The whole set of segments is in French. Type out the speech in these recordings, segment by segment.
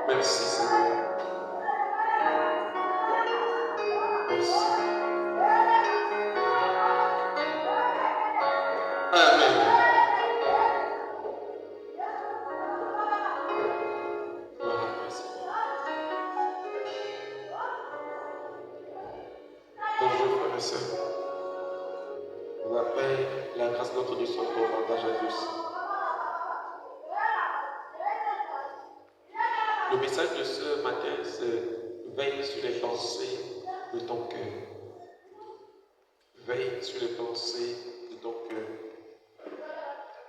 Merci Seigneur. Merci. Amen. Gloire à toi Seigneur. Bonjour frères et sœurs. La paix, la grâce de notre Dieu soit pour partage à tous. Le message de ce matin, c'est veille sur les pensées de ton cœur. Veille sur les pensées de ton cœur.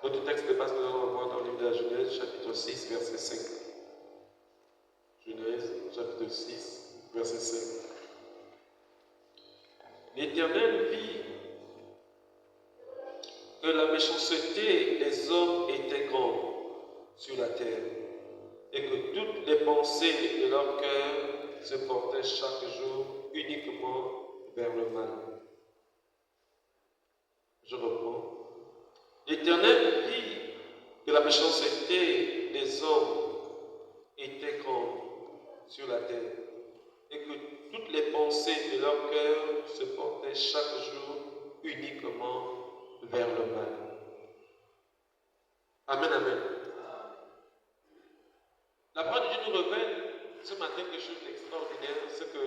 Notre texte de base, nous allons voir dans le livre de la Genèse, chapitre 6, verset 5. Genèse, chapitre 6, verset 5. L'Éternel vit que la méchanceté des hommes était grande sur la terre, et que toutes les pensées de leur cœur se portaient chaque jour uniquement vers le mal. Je reprends. L'Éternel vit que la méchanceté des hommes était grande sur la terre, et que toutes les pensées de leur cœur se portaient chaque jour uniquement vers le mal. Amen, amen. La parole de Dieu nous révèle ce matin quelque chose d'extraordinaire, c'est que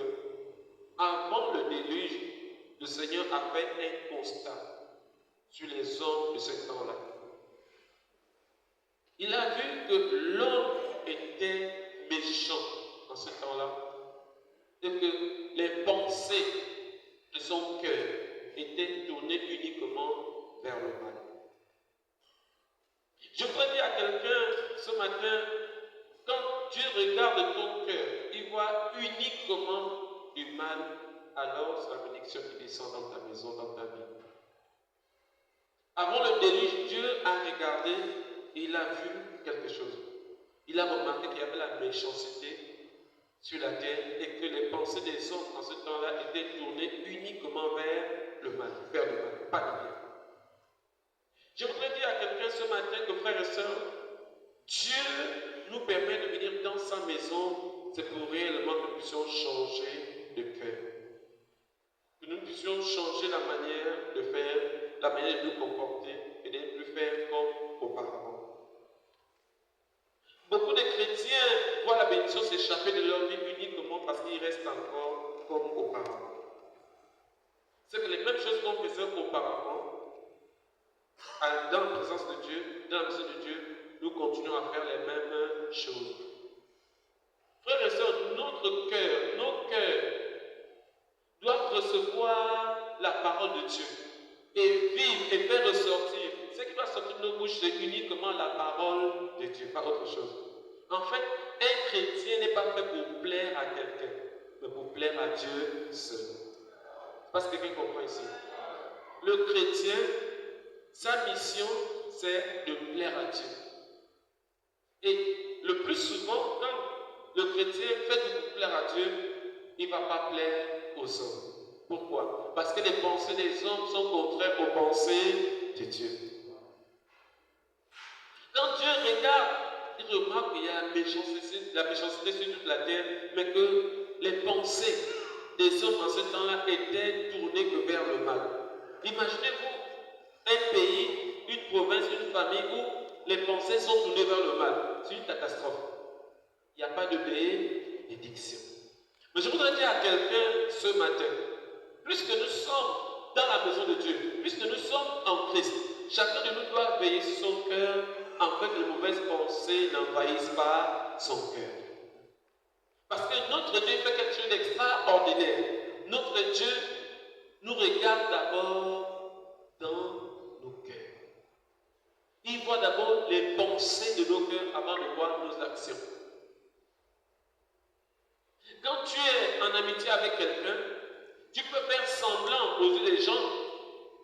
avant le déluge, le Seigneur a fait un constat sur les hommes de ce temps-là. Il a vu que l'homme était méchant en ce temps-là et que les pensées de son cœur étaient tournées uniquement vers le mal. Je voudrais dire à quelqu'un ce matin, quand Dieu regarde ton cœur, il voit uniquement du mal, alors c'est la bénédiction qui descend dans ta maison, dans ta vie. Avant le déluge, Dieu a regardé et il a vu quelque chose. Il a remarqué qu'il y avait la méchanceté sur la terre et que les pensées des hommes en ce temps-là étaient tournées uniquement vers le mal, pas le bien. Je voudrais dire à quelqu'un ce matin que frères et sœurs, Dieu nous permet de venir dans sa maison, c'est pour réellement que nous puissions changer de cœur. Que nous puissions changer la manière de faire, la manière de nous comporter et de ne plus faire comme auparavant. Beaucoup de chrétiens voient la bénédiction s'échapper de leur vie uniquement parce qu'ils restent encore comme auparavant. C'est que les mêmes choses qu'on faisait auparavant, dans la présence de Dieu, dans la maison de Dieu, nous continuons à faire les mêmes choses. Frères et sœurs, notre cœur, nos cœurs doivent recevoir la parole de Dieu et vivre et faire ressortir. Ce qui doit sortir de nos bouches, c'est uniquement la parole de Dieu, pas autre chose. En fait, un chrétien n'est pas fait pour plaire à quelqu'un, mais pour plaire à Dieu seul. Parce que quelqu'un comprend ici. Le chrétien, sa mission, c'est de plaire à Dieu. Et le plus souvent, quand le chrétien fait de plaire à Dieu, il ne va pas plaire aux hommes. Pourquoi? Parce que les pensées des hommes sont contraires aux pensées de Dieu. Quand Dieu regarde, il remarque qu'il y a la méchanceté sur toute la terre, mais que les pensées des hommes en ce temps-là étaient tournées que vers le mal. Imaginez-vous un pays, une province, une famille où les pensées sont tournées vers le mal. C'est une catastrophe. Il n'y a pas de bénédiction. Mais je voudrais dire à quelqu'un ce matin, puisque nous sommes dans la maison de Dieu, puisque nous sommes en Christ, chacun de nous doit veiller sur son cœur afin que les mauvaises pensées n'envahissent pas son cœur. Parce que notre Dieu fait quelque chose d'extraordinaire. Notre Dieu nous regarde d'abord dans nos cœurs. Il voit d'abord les pensées de nos cœurs avant de voir nos actions. Quand tu es en amitié avec quelqu'un, tu peux faire semblant aux yeux des gens,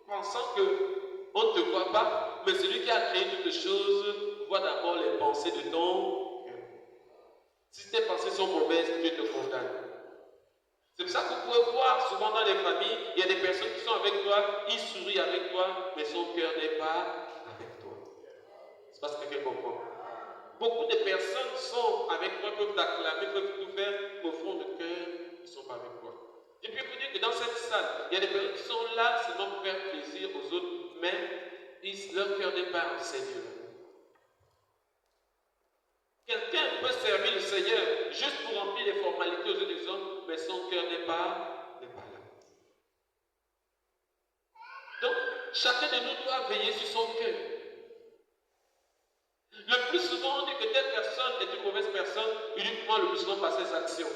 pensant qu'on ne te voit pas, mais celui qui a créé toutes choses voit d'abord les pensées de ton cœur. Si tes pensées sont mauvaises, Dieu te condamne. C'est pour ça que vous pouvez voir souvent dans les familles, il y a des personnes qui sont avec toi, ils sourient avec toi, mais son cœur n'est pas avec toi. C'est parce que quelqu'un comprend. Beaucoup de personnes sont avec toi, peuvent peuvent t'acclamer, peuvent tout faire, mais au fond de cœur, ils ne sont pas avec toi. Et puis vous dire que dans cette salle, il y a des personnes qui sont là seulement pour faire plaisir aux autres, mais leur cœur n'est pas en Seigneur. Quelqu'un peut servir le Seigneur juste pour remplir les formalités aux yeux des hommes, mais son cœur n'est pas là. Donc, chacun de nous doit veiller sur son cœur. Le plus souvent, on dit que telle personne est une mauvaise personne uniquement le plus souvent par ses actions.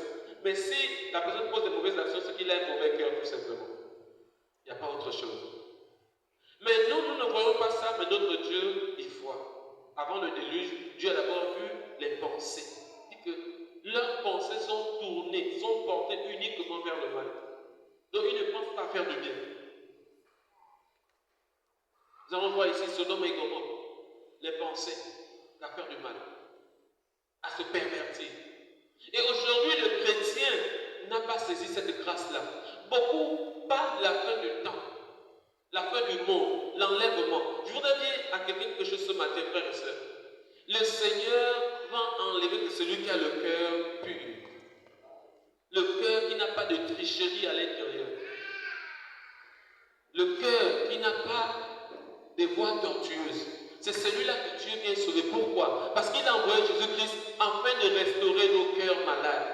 Mais si la personne pose de mauvaises actions, c'est qu'il a un mauvais cœur, tout simplement. Il n'y a pas autre chose. Mais nous ne voyons pas ça, mais notre Dieu y voit. Avant le déluge, Dieu a d'abord vu les pensées. Il dit que leurs pensées sont tournées, sont portées uniquement vers le mal. Donc ils ne pensent pas à faire du bien. Nous allons voir ici Sodome et Gomorrhe, les pensées à faire du mal, à se pervertir. Et aujourd'hui, le chrétien n'a pas saisi cette grâce-là. Beaucoup parlent de la fin du temps, la fin du monde, l'enlèvement. Je voudrais dire à quelqu'un quelque chose ce matin, frères et sœurs. Le Seigneur va enlever que celui qui a le cœur pur. Le cœur qui n'a pas de tricherie à l'intérieur. Le cœur qui n'a pas de voies tortueuses. C'est celui-là que Dieu vient sauver. Pourquoi? Parce qu'il a envoyé Jésus-Christ afin de restaurer nos cœurs malades.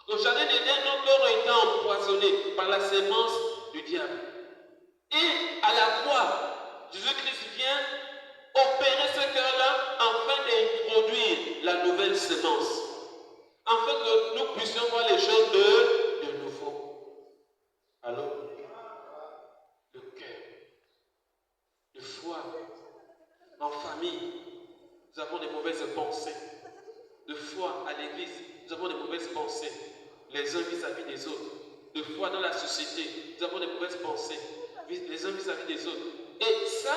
Au jardin d'Éden, nos cœurs ont été empoisonnés par la sémence du diable. Et à la croix, Jésus-Christ vient opérer ce cœur-là afin d'introduire la nouvelle sémence. Afin que nous puissions voir les choses de nouveau. Alors, le cœur, le foi, en famille, nous avons des mauvaises pensées. De foi à l'église, nous avons des mauvaises pensées. Les uns vis-à-vis des autres. De foi dans la société, nous avons des mauvaises pensées. Les uns vis-à-vis des autres. Et ça,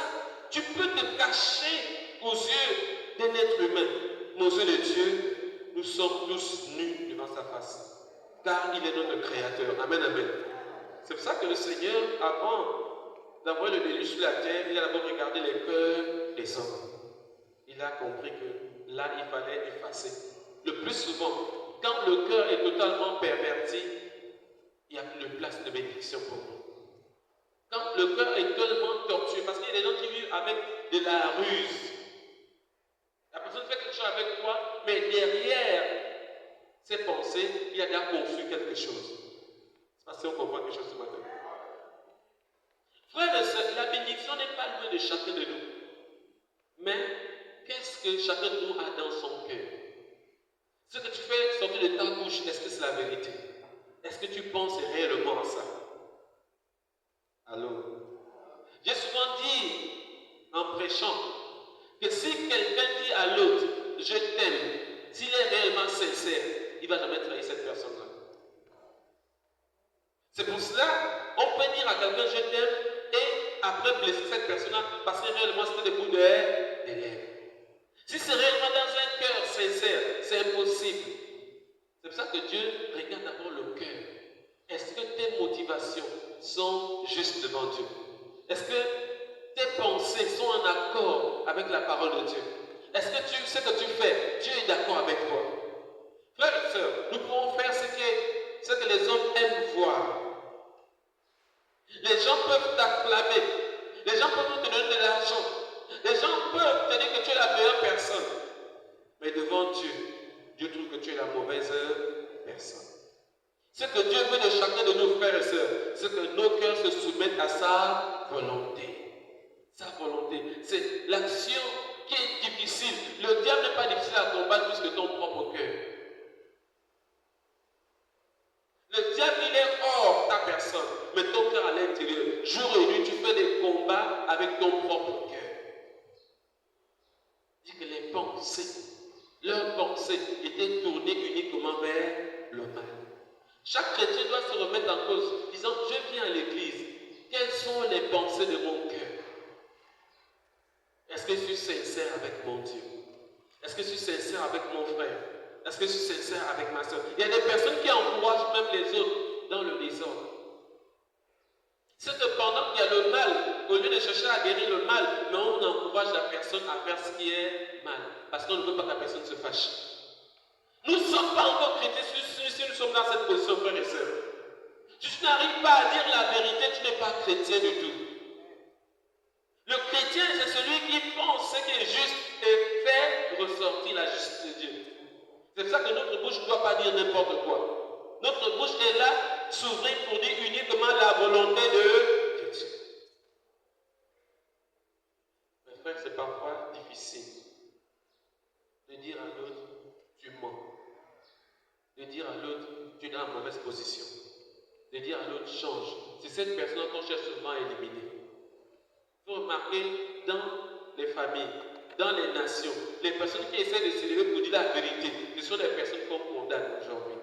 tu peux te cacher aux yeux d'un être humain. Mais aux yeux de Dieu, nous sommes tous nus devant sa face. Car il est notre créateur. Amen, amen. C'est pour ça que le Seigneur, avant d'avoir le déluge sur la terre, il a d'abord regardé les cœurs des hommes. Il a compris que là, il fallait effacer. Le plus souvent, quand le cœur est totalement perverti, il n'y a plus de place de bénédiction pour nous. Quand le cœur est tellement tortueux, parce qu'il y a des gens qui vivent avec de la ruse. La personne fait quelque chose avec toi, mais derrière ses pensées, il a déjà conçu quelque chose. C'est parce qu'on comprend quelque chose ce matin. Frères et sœurs, la bénédiction n'est pas loin de chacun de nous. Mais qu'est-ce que chacun de nous a dans son cœur? Ce que tu fais sortir de ta bouche, est-ce que c'est la vérité? Est-ce que tu penses réellement à ça? Alors, j'ai souvent dit en prêchant que si quelqu'un dit à l'autre « je t'aime », s'il est réellement sincère, il ne va jamais trahir cette personne-là. C'est pour cela, on peut dire à quelqu'un « je t'aime » et après blesser cette personne-là parce que réellement c'était des bouts de lèvres. Si c'est réellement dans un cœur sincère, c'est impossible. C'est pour ça que Dieu regarde d'abord le cœur. Est-ce que tes motivations sont justes devant Dieu? Est-ce que tes pensées sont en accord avec la parole de Dieu? Est-ce que ce que tu fais, Dieu est d'accord avec toi? Frères et sœurs, nous pouvons faire ce que les hommes aiment voir. Les gens peuvent t'acclamer. Les gens peuvent te donner de l'argent. Les gens peuvent te dire que tu es la meilleure personne. Mais devant Dieu, Dieu trouve que tu es la mauvaise personne. Ce que Dieu veut de chacun de nos frères et sœurs, c'est que nos cœurs se soumettent à sa volonté. Sa volonté. C'est l'action qui est difficile. Le diable n'est pas difficile à combattre plus que ton propre cœur. Le diable, il est hors ta personne, mais ton cœur à l'intérieur. Jour et nuit, tu fais des combats avec ton propre cœur. Dit que les pensées, leurs pensées étaient tournées uniquement vers le mal. Chaque chrétien doit se remettre en cause, disant, je viens à l'église, quelles sont les pensées de mon cœur? Est-ce que je suis sincère avec mon Dieu? Est-ce que je suis sincère avec mon frère? Est-ce que je suis sincère avec ma soeur? Il y a des personnes qui encouragent même les autres dans le désordre. C'est que pendant qu'il y a le mal, au lieu de chercher à guérir le mal, mais on encourage la personne à faire ce qui est mal. Parce qu'on ne veut pas que la personne se fâche. chrétien du tout. Le chrétien, c'est celui qui pense ce qui est juste et fait ressortir la justice de Dieu. C'est pour ça que notre bouche ne doit pas dire n'importe quoi. Notre bouche est là, s'ouvrir pour dire uniquement la volonté de Dieu. Mes frères, c'est parfois difficile de dire à l'autre, tu mens. De dire à l'autre, tu es dans la mauvaise position. De dire à l'autre, change. C'est cette personne qu'on cherche souvent à éliminer. Il faut remarquer dans les familles, dans les nations, les personnes qui essaient de s'élever pour dire la vérité, ce sont les personnes qu'on condamne aujourd'hui.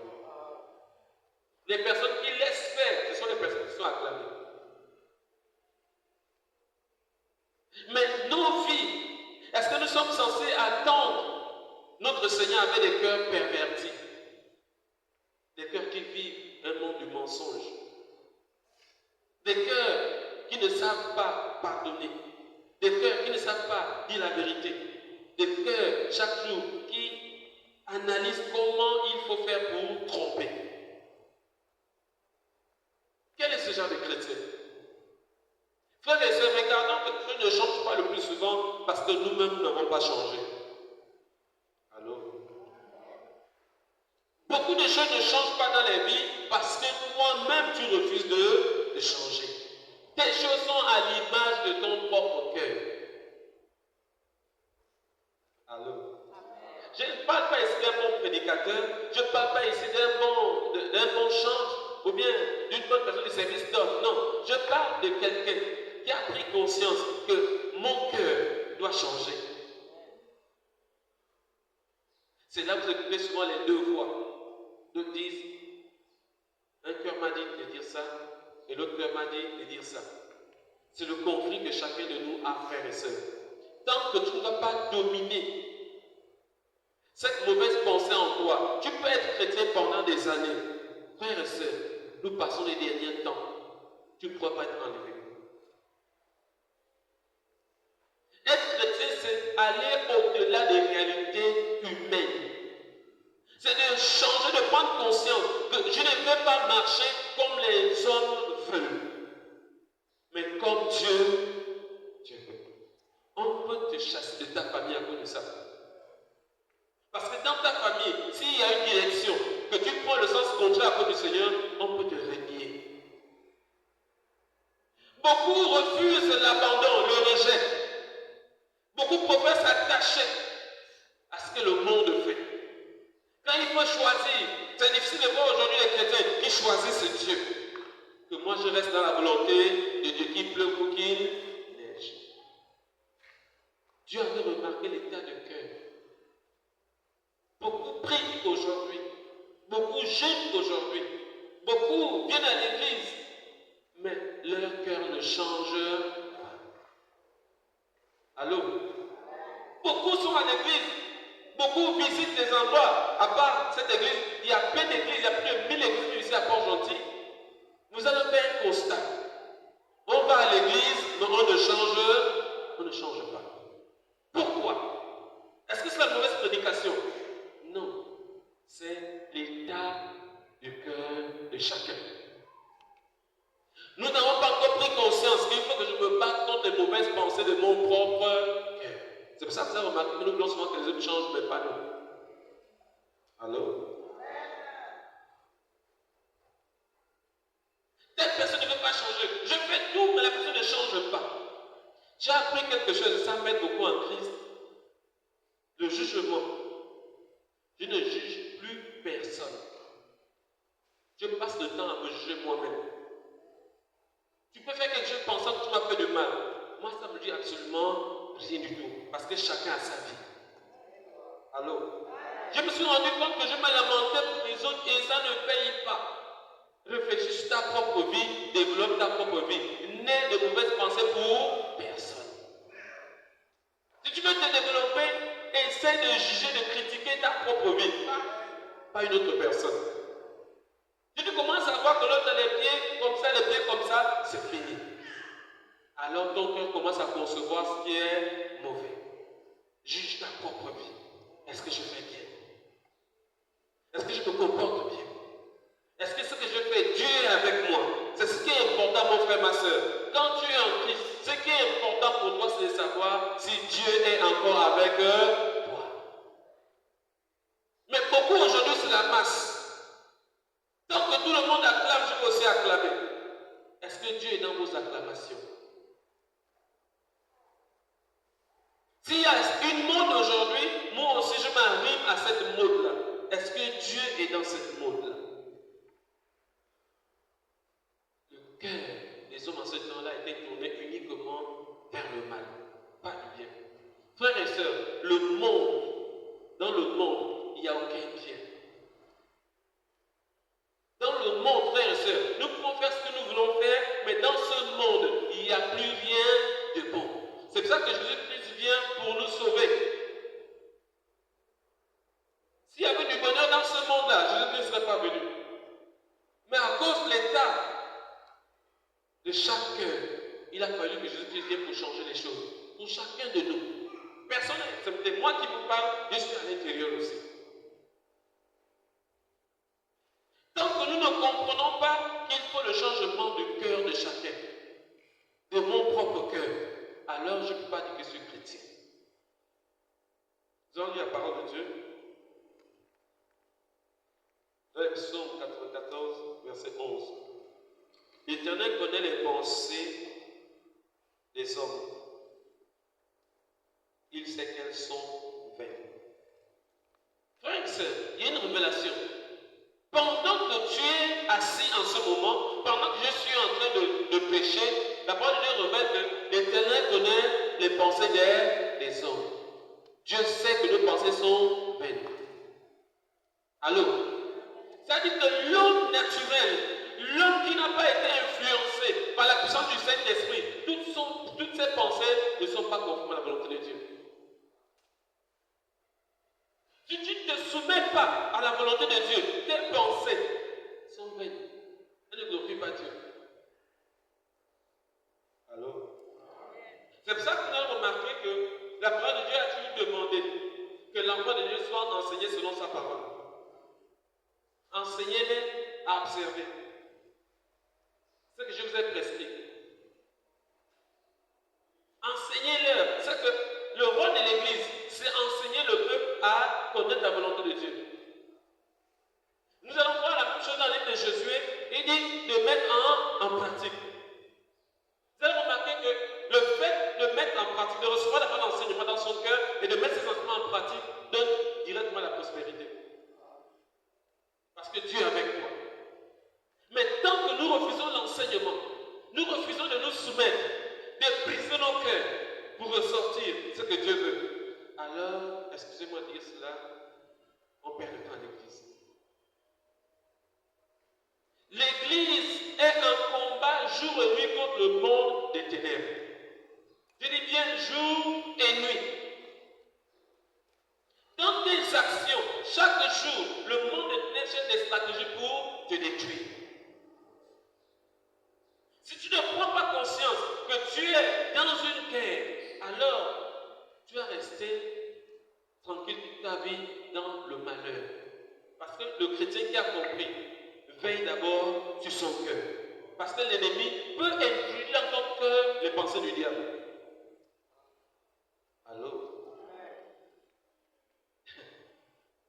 Les personnes qui laissent faire, ce sont les personnes qui sont acclamées. Mais nos vies, est-ce que nous sommes censés attendre notre Seigneur avec des cœurs pervertis? Des cœurs qui vivent un monde du mensonge. Des cœurs qui ne savent pas pardonner. Des cœurs qui ne savent pas dire la vérité. Des cœurs, chaque jour, qui analysent comment il faut faire pour tromper. Quel est ce genre de chrétien? Frères et sœurs, regardons que Dieu ne change pas le plus souvent parce que nous-mêmes n'avons pas changé. Allô? Beaucoup de choses ne changent pas dans les vies parce que toi-même tu refuses de changer. Tes choses sont à l'image de ton propre cœur. Allô? Je ne parle pas ici d'un bon prédicateur, je ne parle pas ici d'un bon chantre ou bien d'une bonne personne du service d'homme. Non, je parle de quelqu'un qui a pris conscience que mon cœur doit changer. C'est là que vous écoutez souvent les deux voix. D'autres disent, un cœur m'a dit de dire ça, et l'autre cœur m'a dit de dire ça. C'est le conflit que chacun de nous a, frères et sœurs. Tant que tu ne vas pas dominer cette mauvaise pensée en toi, tu peux être chrétien pendant des années. Frères et sœurs, nous passons les derniers temps. Tu ne pourras pas être enlevé. Être chrétien, c'est aller au-delà des réalités humaines. C'est de changer, de prendre conscience que je ne veux pas marcher comme les hommes veulent, mais comme Dieu veut. On peut te chasser de ta famille à cause de ça. Parce que dans ta famille, s'il y a une direction, que tu prends le sens contraire à cause du Seigneur, on peut te renier. Beaucoup refusent l'abandon, le rejet. Beaucoup préfèrent s'attacher à ce que le monde fait. Quand il faut choisir, c'est difficile de voir aujourd'hui les chrétiens qui choisissent Dieu. Que moi je reste dans la volonté de Dieu, qu'il pleuve ou qu'il neige. Dieu avait remarqué l'état de cœur. Beaucoup prient aujourd'hui, beaucoup jeûnent aujourd'hui, beaucoup viennent à l'église, mais leur cœur ne change pas. Allô? Beaucoup sont à l'église, beaucoup visitent des endroits. À part cette église, il y a plein d'églises, il y a plus de 1000 églises ici à Port-Gentil. Nous allons faire un constat. On va à l'église, mais on ne change pas. Pourquoi? Est-ce que c'est la mauvaise prédication? Non. C'est l'état du cœur de chacun. Nous n'avons pas encore pris conscience qu'il faut que je me batte contre les mauvaises pensées de mon propre cœur. C'est pour ça que vous avez remarqué que nous voulons souvent que les autres changent, mais pas nous. Allô? Telle personne ne veut pas changer. Je fais tout, mais la personne ne change pas. J'ai appris quelque chose, ça m'aide beaucoup en Christ. Le jugement. Je ne juge plus personne. Je passe le temps à me juger moi-même. Tu peux faire quelque chose pensant que tu m'as fait de mal. Moi, ça me dit absolument rien du tout. Parce que chacun a sa vie. Allô? Je me suis rendu compte que je me lamentais pour les autres et ça ne paye pas. Réfléchis sur ta propre vie, développe ta propre vie. N'aie de mauvaises pensées pour personne. Si tu veux te développer, essaie de juger, de critiquer ta propre vie. Pas une autre personne. Si tu commences à voir que l'autre a les pieds comme ça, c'est fini. Alors ton cœur commence à concevoir ce qui est mauvais. Juge ta propre vie. Est-ce que je fais bien? Est-ce que je me comporte bien? Est-ce que ce que je fais, Dieu est avec moi? C'est ce qui est important, mon frère, ma soeur. encore avec toi. Mais beaucoup aujourd'hui, c'est la masse. Tant que tout le monde acclame, je vais aussi acclamer. Est-ce que Dieu est dans vos acclamations? S'il y a une mode aujourd'hui, moi aussi je m'arrive à cette mode-là. Est-ce que Dieu est dans cette mode-là? Le cœur des hommes en ce temps-là était tourné uniquement vers le mal, pas du bien. Frères et sœurs, le monde, dans le monde, il n'y a aucun bien. Dans le monde, frères et sœurs, nous pouvons faire ce que nous voulons faire, mais dans ce monde, il n'y a plus rien de bon. C'est pour ça que Jésus-Christ vient pour nous sauver. S'il y avait du bonheur dans ce monde-là, Jésus ne serait pas venu. Mais à cause de l'état de chaque cœur, il a fallu que Jésus-Christ vienne pour changer les choses. Pour chacun de nous. Personne, c'est moi qui vous parle, je suis à l'intérieur aussi. Tant que nous ne comprenons pas qu'il faut le changement du cœur de chacun, de mon propre cœur, alors je ne peux pas dire que je suis chrétien. Nous allons lire la parole de Dieu. Dans le psaume 94, verset 11. L'Éternel connaît les pensées des hommes. Il sait qu'elles sont vaines. Frères et sœurs, il y a une révélation. Pendant que tu es assis en ce moment, pendant que je suis en train de pécher, la parole de Dieu révèle que l'Éternel connaît les pensées des hommes. Dieu sait que nos pensées sont vaines. Allô? C'est-à-dire que l'homme naturel, l'homme qui n'a pas été influencé par la puissance du Saint-Esprit, toutes ses pensées ne sont pas conformes à la volonté de Dieu. Si tu ne te soumets pas à la volonté de Dieu, tes pensées sont vaines. Elles ne glorifient pas Dieu. Allô? C'est pour ça que nous avons remarqué que la parole de Dieu a toujours demandé que l'enfant de Dieu soit enseigné selon sa parole. Enseignez-les à observer ce que je vous ai prescrit. Enseignez-leur. C'est que le rôle de l'Église, c'est enseigner le peuple à connaître la volonté de Dieu. Nous allons voir la même chose dans le livre de Josué. Il dit de mettre en pratique. Vous allez remarquer que le fait de mettre en pratique, de recevoir la parole d'enseignement dans son cœur et de mettre ses enseignements en pratique donne directement la prospérité. Parce que Dieu est avec toi. Mais tant que nous refusons l'enseignement, nous refusons de nous soumettre, de briser nos cœurs pour ressortir ce que Dieu veut, alors, excusez-moi de dire cela, on perd le temps à l'Église. L'Église est un combat jour et nuit contre le monde des ténèbres. Je dis bien jour et nuit. Dans tes actions, chaque jour, le monde des ténèbres cherche des stratégies pour te détruire. Si tu ne prends pas conscience que tu es dans une guerre, alors tu vas rester tranquille toute ta vie dans le malheur. Parce que le chrétien qui a compris veille d'abord sur son cœur. Parce que l'ennemi peut introduire dans ton cœur les pensées du diable. Allô?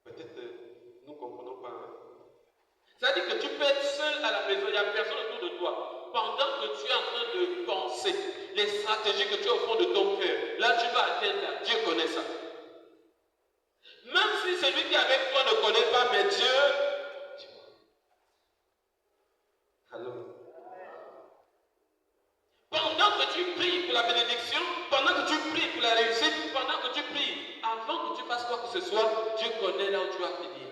Peut-être nous ne comprenons pas. C'est-à-dire que tu peux être seul à la maison, il n'y a personne autour de toi. Pendant que tu es en train de penser les stratégies que tu as au fond de ton cœur, là tu vas atteindre là. Dieu connaît ça. Même si celui qui est avec toi ne connaît pas, mais Dieu. Allô? Pendant que tu pries pour la bénédiction, pendant que tu pries pour la réussite, pendant que tu pries, avant que tu fasses quoi que ce soit, Dieu connaît là où tu vas finir.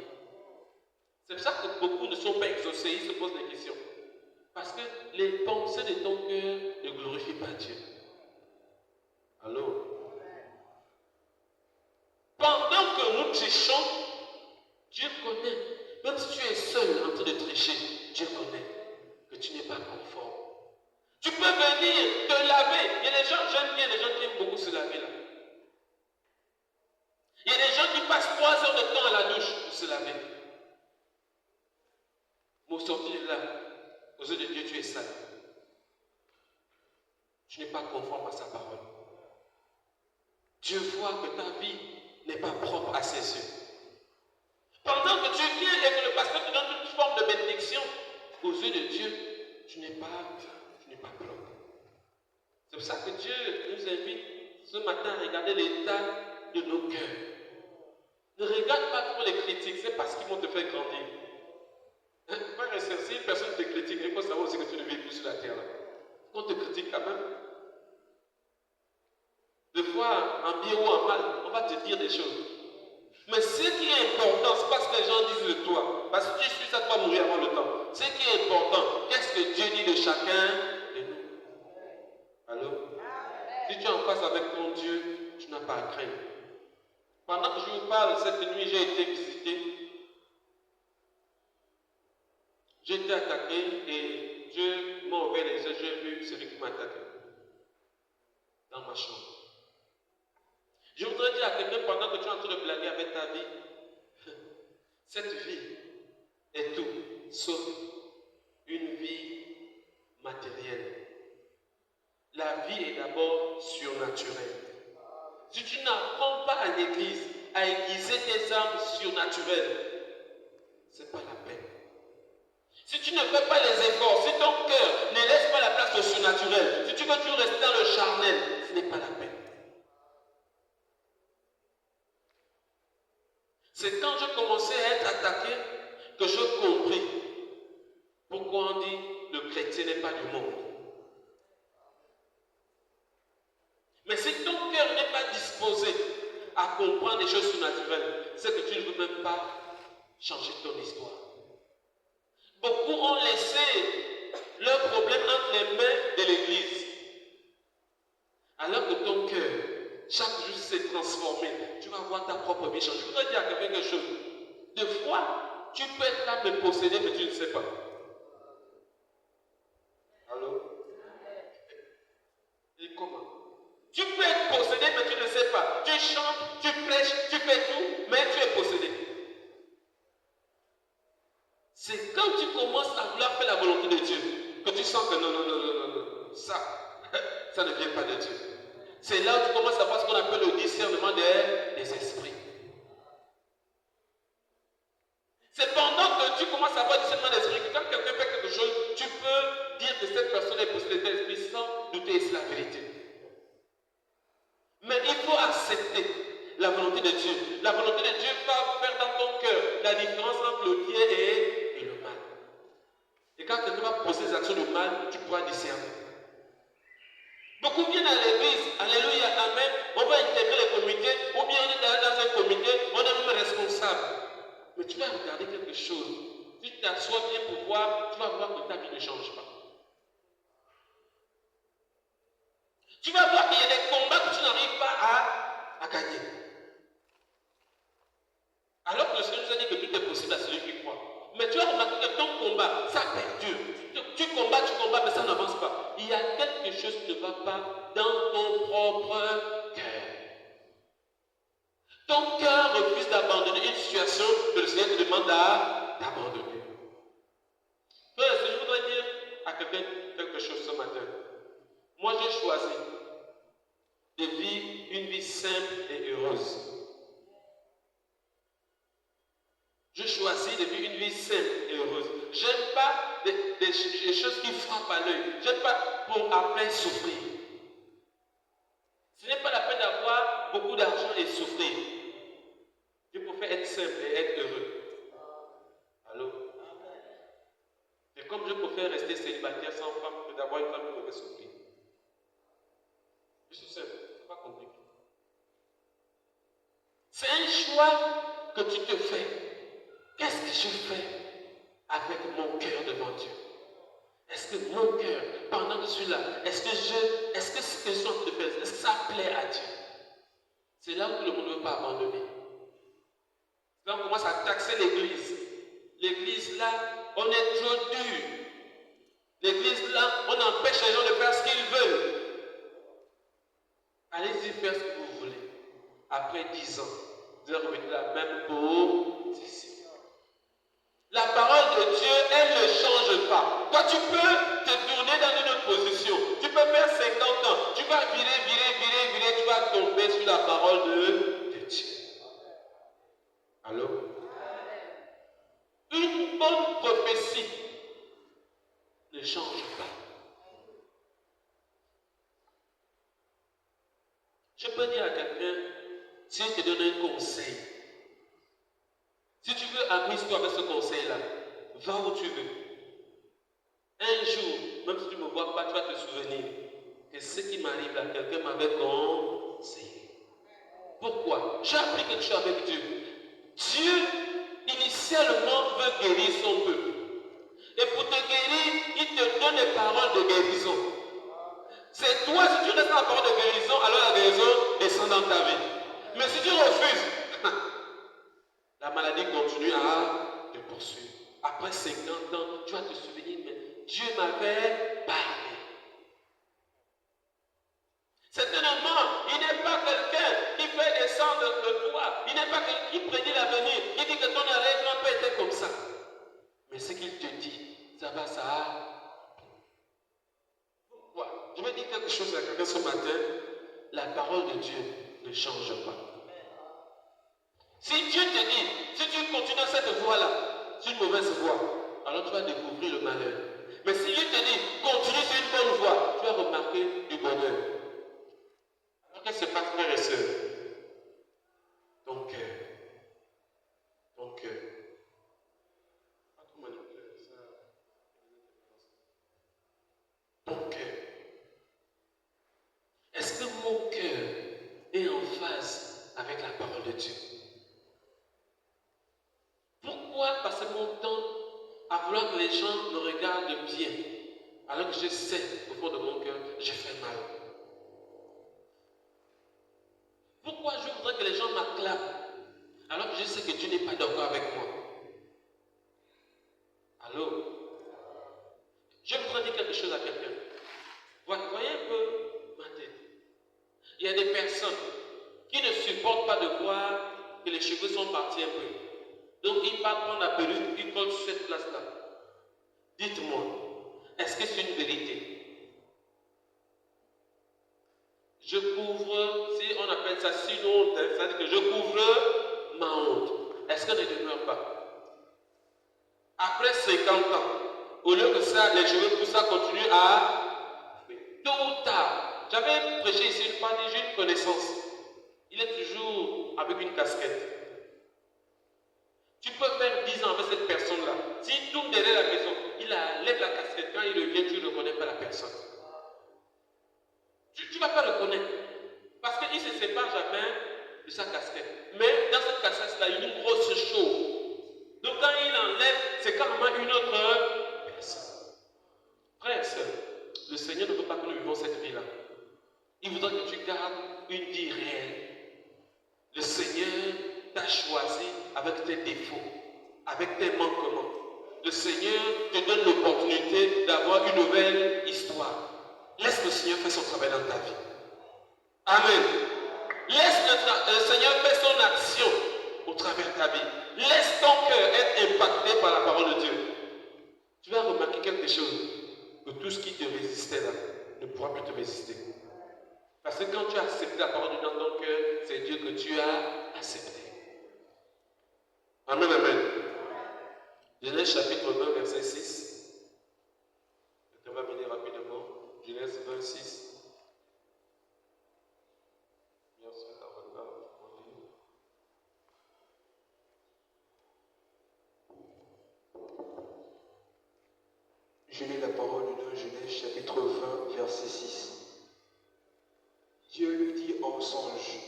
C'est pour ça que beaucoup ne sont pas exaucés, ils se posent des questions. Parce que les pensées de ton cœur ne glorifient pas Dieu. Allô? Pendant que nous trichons, Dieu connaît. Même si tu es seul en train de tricher, Dieu connaît que tu n'es pas conforme. Tu peux venir te laver. Il y a des gens, j'aime bien les gens qui aiment beaucoup se laver là. Il y a des gens qui passent 3 heures de temps à la douche pour se laver. Pour sortir là, aux yeux de Dieu, tu es sale. Tu n'es pas conforme à sa parole. Dieu voit que ta vie n'est pas propre à ses yeux. Pendant que tu viens et que le pasteur te donne une forme de bénédiction, aux yeux de Dieu, tu n'es pas propre. C'est pour ça que Dieu nous invite ce matin à regarder l'état de nos cœurs. Ne regarde pas trop les critiques, c'est parce qu'ils vont te faire grandir. Frère et sœur, si une personne te critique, il faut savoir aussi que tu ne vis plus sur la terre. On te critique quand même. Des fois, en bien ou en mal, on va te dire des choses. Mais ce qui est important, c'est pas ce que les gens disent de toi. Parce que tu suis ça, tu vas mourir avant le temps. Ce qui est important, qu'est-ce que Dieu dit de chacun de nous? Allô? Si tu es en face avec ton Dieu, tu n'as pas à craindre. Pendant que je vous parle, cette nuit, j'ai été visité. J'ai été attaqué et Dieu m'a ouvert les yeux, j'ai vu celui qui m'a attaqué dans ma chambre. Je voudrais dire à quelqu'un, pendant que tu es en train de blaguer avec ta vie, cette vie est tout, sauf une vie matérielle. La vie est d'abord surnaturelle. Si tu n'apprends pas à l'église à aiguiser tes armes surnaturelles, ce n'est pas la peine. Si tu ne fais pas les efforts, si ton cœur ne laisse pas la place au surnaturel, si tu veux toujours rester dans le charnel, ce n'est pas la peine. C'est quand je commençais à être attaqué que je compris pourquoi on dit le chrétien n'est pas du monde. Mais si ton cœur n'est pas disposé à comprendre les choses surnaturelles, c'est que tu ne veux même pas changer ton histoire. Beaucoup ont laissé leurs problèmes entre les mains de l'Église. Alors que ton cœur, chaque jour s'est transformé, tu vas voir ta propre vie changer. Je voudrais dire à quelqu'un quelque chose. Des fois, tu peux être là de posséder, mais tu ne sais pas. Allô? Et comment? Tu peux être possédé, mais tu ne sais pas. Tu chantes, tu prêches, tu fais tout, mais tu es possédé. C'est quand tu commences à vouloir faire la volonté de Dieu que tu sens que non, ça ne vient pas de Dieu. C'est là où tu commences à voir ce qu'on appelle le discernement des esprits. C'est pendant que tu commences à voir le discernement des esprits que quand quelqu'un fait quelque chose, tu peux dire que cette personne est possédée d'esprit sans douter c'est la vérité. Mais il faut accepter la volonté de Dieu. La volonté de Dieu va faire dans ton cœur la différence entre le bien et le mal. Et quand quelqu'un va poser des actions de mal, tu pourras discerner. Beaucoup viennent à l'église, alléluia, amen, on va intégrer les comités, ou bien on est dans un comité, on est même responsable. Mais tu vas regarder quelque chose. Si tu t'assois bien pour voir, tu vas voir que ta vie ne change pas. Tu vas voir qu'il y a des combats que tu n'arrives pas à gagner. Alors que le Seigneur nous a dit que tout est possible à celui qui croit. Mais tu as remarqué que ton combat, ça perdure. Tu combats, mais ça n'avance pas. Il y a quelque chose qui ne va pas dans ton propre cœur. Ton cœur refuse d'abandonner une situation que le Seigneur te demande d'abandonner. Je voudrais dire à quelqu'un quelque chose ce matin. Moi, j'ai choisi de vivre une vie simple et heureuse. Je choisis de vivre une vie simple et heureuse. Je n'aime pas des choses qui frappent à l'œil. Je n'aime pas pour après souffrir. Ce n'est pas la peine d'avoir beaucoup d'argent et souffrir. Je préfère être simple et être heureux. Allô? Et comme je préfère rester célibataire sans femme que d'avoir une femme qui me fait souffrir. Je suis simple, c'est pas compliqué. C'est un choix que tu te fais. Qu'est-ce que je fais avec mon cœur devant Dieu? Est-ce que mon cœur, pendant que je suis là, est-ce que ce que je suis en train de faire, est-ce que ça plaît à Dieu? C'est là où le monde ne veut pas abandonner. Là, on commence à taxer l'église. L'église là, on est trop dur. L'église là, on empêche les gens de faire ce qu'ils veulent. Allez-y faire ce que vous voulez. Après 10 ans, vous allez revenir la même position. La parole de Dieu, elle ne change pas. Toi, tu peux te tourner dans une autre position. Tu peux faire 50 ans. Tu vas virer, tu vas tomber sur la parole. Allô? Une bonne prophétie ne change pas. Je peux dire à quelqu'un, si je te donne un conseil, si tu veux amuse-toi avec ce conseil-là, va où tu veux. Un jour, même si tu ne me vois pas, tu vas te souvenir que ce qui m'arrive là, quelqu'un m'avait conseillé. Pourquoi? J'ai appris quelque chose avec Dieu. Dieu, initialement, veut guérir son peuple. Et pour te guérir, il te donne des paroles de guérison. C'est toi, si tu restes dans la parole de guérison, alors la guérison descend dans ta vie. Mais si tu refuses, la maladie continue à te poursuivre. Après 50 ans, tu vas te souvenir, mais Dieu m'avait parlé. Certainement, il n'est pas quelqu'un qui fait descendre le toit. Il n'est pas quelqu'un qui prédit l'avenir. Il dit que ton arrière-grand-père était comme ça. Mais ce qu'il te dit, ça va, ça. Pourquoi? Je vais dire quelque chose à quelqu'un ce matin. La parole de Dieu ne change pas. Si Dieu te dit, si tu continues dans cette voie-là, c'est une mauvaise voie, alors tu vas découvrir le malheur. Mais si Dieu te dit, continue sur une bonne voie, tu vas remarquer du bonheur. Qu'est-ce qui se passe, frères et sœurs? Ton cœur. Ton cœur. Est-ce que mon cœur est en phase avec la parole de Dieu? Pourquoi passer mon temps à vouloir que les gens me regardent bien, alors que je sais au fond de mon cœur, j'ai fait mal? Pourquoi je voudrais que les gens m'acclament, alors que je sais que Dieu n'est pas d'accord avec moi? Allô? Je voudrais dire quelque chose à quelqu'un. Voyez un peu ma tête. Il y a des personnes qui ne supportent pas de voir que les cheveux sont partis un peu. Donc ils partent prendre la perruque, ils collent sur cette place-là. Dites-moi, est-ce que c'est une vérité? Je couvre, si on appelle ça une honte, ça veut dire que je couvre ma honte. Est-ce qu'elle ne demeure pas? Après 50 ans, au lieu que ça, les cheveux, tout ça continue à... Tôt ou tard, j'avais prêché ici une fois, j'ai une connaissance. Il est toujours avec une casquette. Tu peux faire 10 ans avec cette personne-là. S'il tourne derrière la maison, il lève la casquette. Quand il revient, tu ne reconnais pas la personne. Tu ne vas pas le connaître. Parce qu'il ne se sépare jamais de sa casquette. Mais dans cette casquette-là, il y a une grosse chose. Donc quand il enlève, c'est carrément une autre personne. Frère et sœur, le Seigneur ne veut pas que nous vivons cette vie-là. Il voudrait que tu gardes une vie réelle. Le Seigneur t'a choisi avec tes défauts, avec tes manquements. Le Seigneur te donne l'opportunité d'avoir une nouvelle histoire. Laisse le Seigneur faire son travail dans ta vie. Amen. Laisse le Seigneur faire son action au travers de ta vie. Laisse ton cœur être impacté par la parole de Dieu. Tu vas remarquer quelque chose, que tout ce qui te résistait là ne pourra plus te résister. Parce que quand tu as accepté la parole de Dieu dans ton cœur, c'est Dieu que tu as accepté. Amen, amen. Genèse chapitre 20, verset 6. On va venir rapidement. Genèse 26. Je lis la parole de Genèse chapitre 20, verset 6. Dieu lui dit en songe,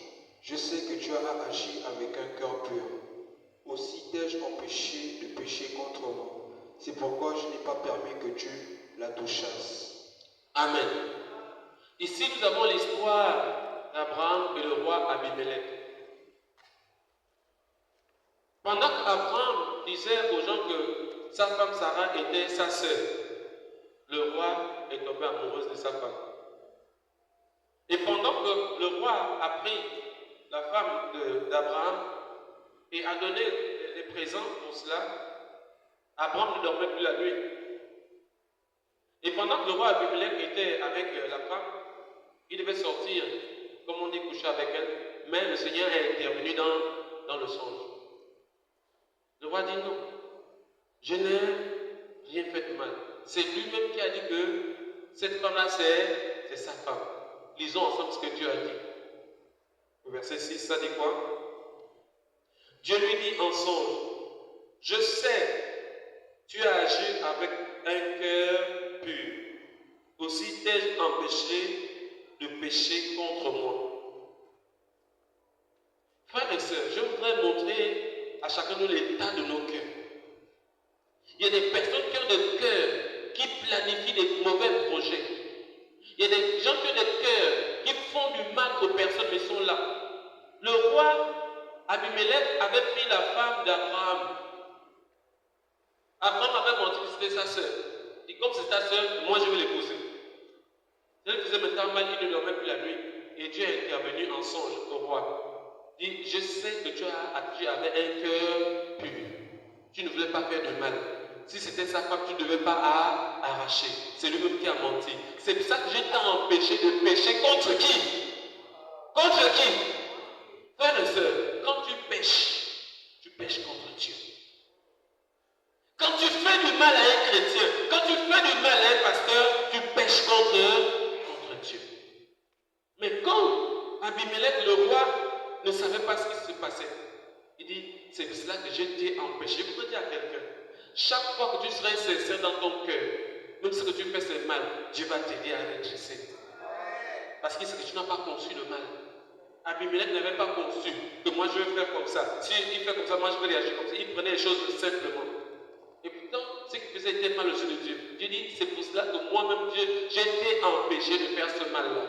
je sais que tu as agi avec un cœur pur. Aussi t'ai-je empêché de pécher contre moi. C'est pourquoi je n'ai pas permis que tu la touchasses. Amen. Ici, nous avons l'histoire d'Abraham et le roi Abimelech. Pendant qu'Abraham disait aux gens que sa femme Sarah était sa sœur, le roi est tombé amoureux de sa femme. Et pendant que le roi a pris la femme d'Abraham et a donné les présents pour cela, Abraham ne dormait plus la nuit. Et pendant que le roi Abimelech était avec la femme, il devait sortir, comme on dit, coucher avec elle, mais le Seigneur est intervenu dans le songe. roi dit non. Je n'ai rien fait de mal. C'est lui-même qui a dit que cette femme-là, c'est sa femme. Lisons ensemble ce que Dieu a dit. Au verset 6, ça dit quoi? Dieu lui dit en songe, je sais, tu as agi avec un cœur pur. Aussi t'ai-je empêché de pécher contre moi. Frères et sœurs, je voudrais montrer à chacun de nous l'état de nos cœurs. Il y a des personnes qui ont des cœurs qui planifient des mauvais projets. Il y a des gens qui ont des cœurs qui font du mal aux personnes, mais sont là. Le roi Abimelech avait pris la femme d'Abraham. Abraham avait menti que c'était sa sœur. Il dit, comme c'est ta sœur, moi je vais l'épouser. Elle faisait maintenant mal, il ne dormait plus la nuit. Et Dieu est intervenu en songe au roi. Il dit, je sais que tu avais un cœur pur. Tu ne voulais pas faire de mal. Si c'était sa femme, tu ne devais pas arracher. C'est lui-même qui a menti. C'est pour ça que je t'ai empêché de pécher contre qui? Contre qui? Frères et sœurs, quand tu pêches contre Dieu. Quand tu fais du mal à un chrétien, quand tu fais du mal à un pasteur, tu pêches contre Dieu. Mais quand Abimelech, le roi, ne savait pas ce qui se passait, il dit, c'est pour cela que je t'ai empêché. Je voudrais dire à quelqu'un, chaque fois que tu seras sincère dans ton cœur, même ce que tu fais c'est mal, Dieu va t'aider à redresser. Parce qu'il sait que tu n'as pas conçu le mal. Abimelech n'avait pas conçu que moi je vais faire comme ça. Si il fait comme ça, moi je vais réagir comme ça. Il prenait les choses simplement. Et pourtant, ce qu'il faisait était mal aux yeux de Dieu. Dieu dit, c'est pour cela que moi-même, Dieu, j'ai été empêché de faire ce mal-là.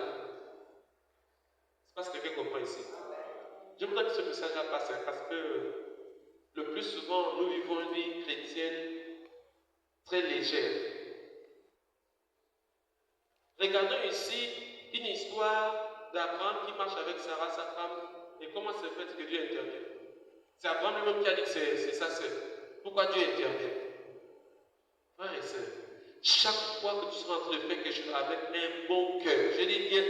C'est parce que quelqu'un comprend ici. Je voudrais que ce message-là passe, parce que le plus souvent, nous vivons une vie chrétienne très légère. Regardons ici une histoire d'Abraham qui marche avec Sarah, sa femme, et comment se fait que Dieu intervient. C'est Abraham lui-même qui a dit que c'est sa sœur. Pourquoi Dieu intervient? Frères et sœurs, chaque fois que tu seras en train de faire quelque chose avec un bon cœur, je dis bien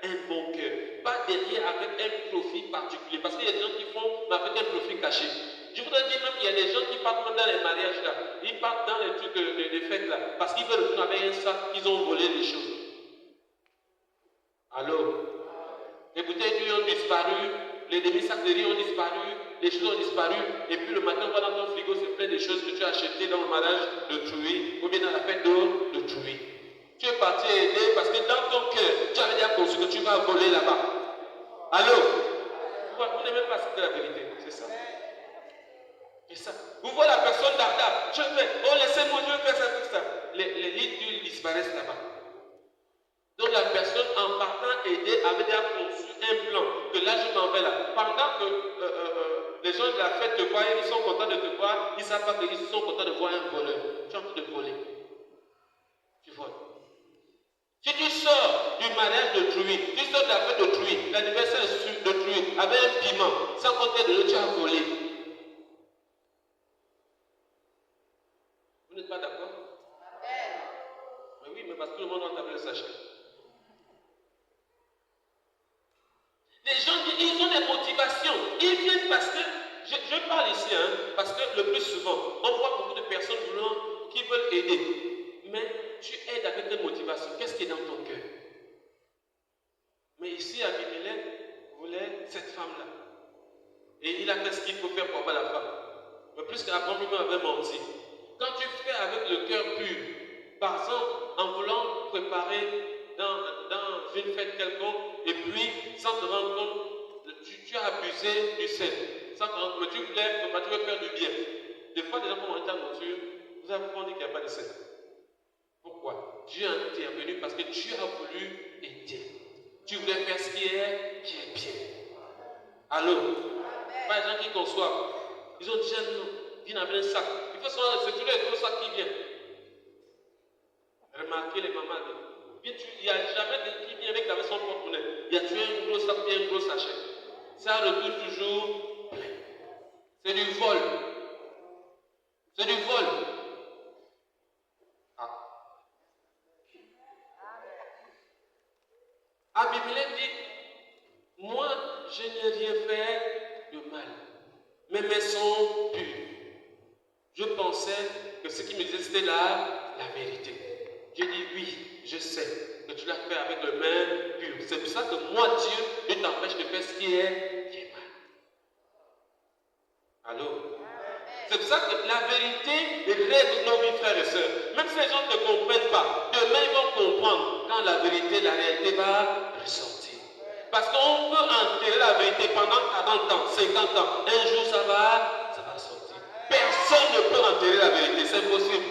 un bon cœur, pas derrière avec un profit particulier, parce qu'il y a des gens qui font mais avec un profit caché. Je voudrais dire même qu'il y a des gens qui partent même dans les mariages là, ils partent dans les trucs de fêtes là, parce qu'ils veulent retourner avec un sac, ils ont volé des choses. Alors, les bouteilles d'huile ont disparu, les demi-sacs de riz ont disparu, les choses ont disparu, et puis le matin, on va dans ton frigo, c'est plein de choses que tu as achetées dans le mariage de Trouy, ou bien dans la fête de Trouy. Tu es parti aider parce que dans ton cœur, tu avais déjà conçu que tu vas voler là-bas. Allô? Vous n'aimez pas cette la vérité, c'est ça. C'est ça. Vous voyez la personne d'Arda, je fais, oh laissez-moi, je vais faire ça, tout ça. Les litres d'huile disparaissent là-bas. Donc la personne en partant aider avait déjà conçu un plan, que là je m'en vais là. Pendant que les gens de la fête te voient, ils sont contents de te voir, ils ne savent pas qu'ils sont contents de voir un voleur. Tu es en train de voler. Tu voles. Si tu sors du mariage de Trouy, tu sors de la fête de Trouy, l'anniversaire de Trouy, avec un piment, sans compter de l'eau, tu as volé. Vous n'êtes pas d'accord? Mais oui, mais parce que tout le monde doit taper le sachet. Les gens, ils ont des motivations. Ils viennent parce que, je parle ici, parce que le plus souvent, on voit beaucoup de personnes qui veulent aider. Mais tu aides avec des motivations. Qu'est-ce qui est dans ton cœur? Mais ici, Abimelech voulait cette femme-là. Et il a fait ce qu'il faut faire pour avoir la femme. Mais plus qu'Abraham lui-même avait menti. Quand tu fais avec le cœur pur, par exemple, en voulant préparer dans une fête quelconque, et puis, sans te rendre compte, tu as abusé du sel. Sans te rendre compte, tu veux faire du bien. Des fois, les gens vont entrer en voiture, vous avez dit qu'il n'y a pas de sel. Pourquoi? Dieu a intervenu parce que Dieu a voulu aider. Tu voulais faire ce qui est bien. Allô? Pas les gens qui conçoivent. Ils ont déjà non. Viens avec un sac. Il faut savoir, c'est tous les gros sacs qui viennent. Remarquez les mamans. Il n'y a jamais quelqu'un qui vient avec son porte-monnaie. Il y a toujours un gros sac ou un gros sachet. Ça retourne toujours plein. C'est du vol. C'est du vol. Abimelech dit, moi, je n'ai rien fait de mal. Mes mains sont pures. pensais que ce qu'il me disait, c'était la vérité. J'ai dit oui, je sais que tu l'as fait avec le main pur. C'est pour ça que moi, Dieu, ne t'empêche de faire ce qui est mal. Allô? C'est pour ça que la vérité règle nos vies, frères et sœurs. Même si les gens ne comprennent pas, demain ils vont comprendre quand la vérité, la réalité va ressortir. Parce qu'on peut enterrer la vérité pendant 40 ans, 50 ans. Un jour, ça va sortir. Personne ne peut enterrer la vérité, c'est impossible.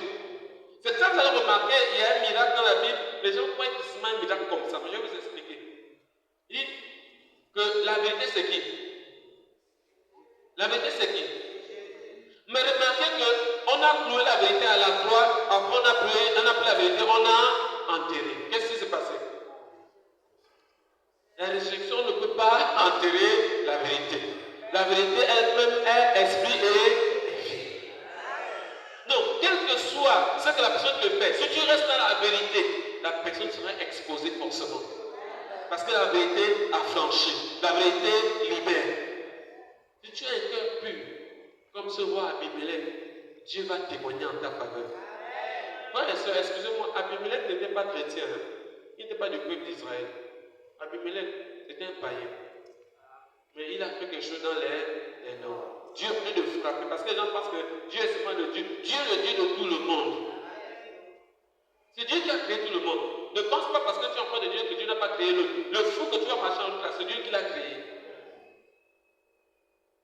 C'est ça que vous allez remarquer, il y a un miracle dans la Bible. Les gens croient que c'est un miracle comme ça, mais je vais vous expliquer. Il dit que la vérité, c'est qui? La vérité, c'est qui? Mais remarquez qu'on a cloué la vérité à la croix, après on a pris la vérité, on a enterré. Qu'est-ce qui s'est passé? La résurrection ne peut pas enterrer la vérité. La vérité elle-même est esprit et vie. Donc, quel que soit ce que la personne te fait, si tu restes dans la vérité, la personne sera exposée forcément. Parce que la vérité affranchit, la vérité libère. Si tu as un cœur pur, comme ce roi Abimelech, Dieu va témoigner en ta faveur. Frères et sœurs, excusez-moi, Abimelech n'était pas chrétien. Hein? Il n'était pas du peuple d'Israël. Abimelech, c'était un païen. Mais il a fait quelque chose dans les nords. Dieu venait de frapper. Parce que les gens pensent que Dieu est seulement le Dieu. Dieu est le Dieu de tout le monde. C'est Dieu qui a créé tout le monde. Ne pense pas parce que tu es enfant de Dieu que Dieu n'a pas créé le fou que tu vas marcher en place. C'est Dieu qui l'a créé.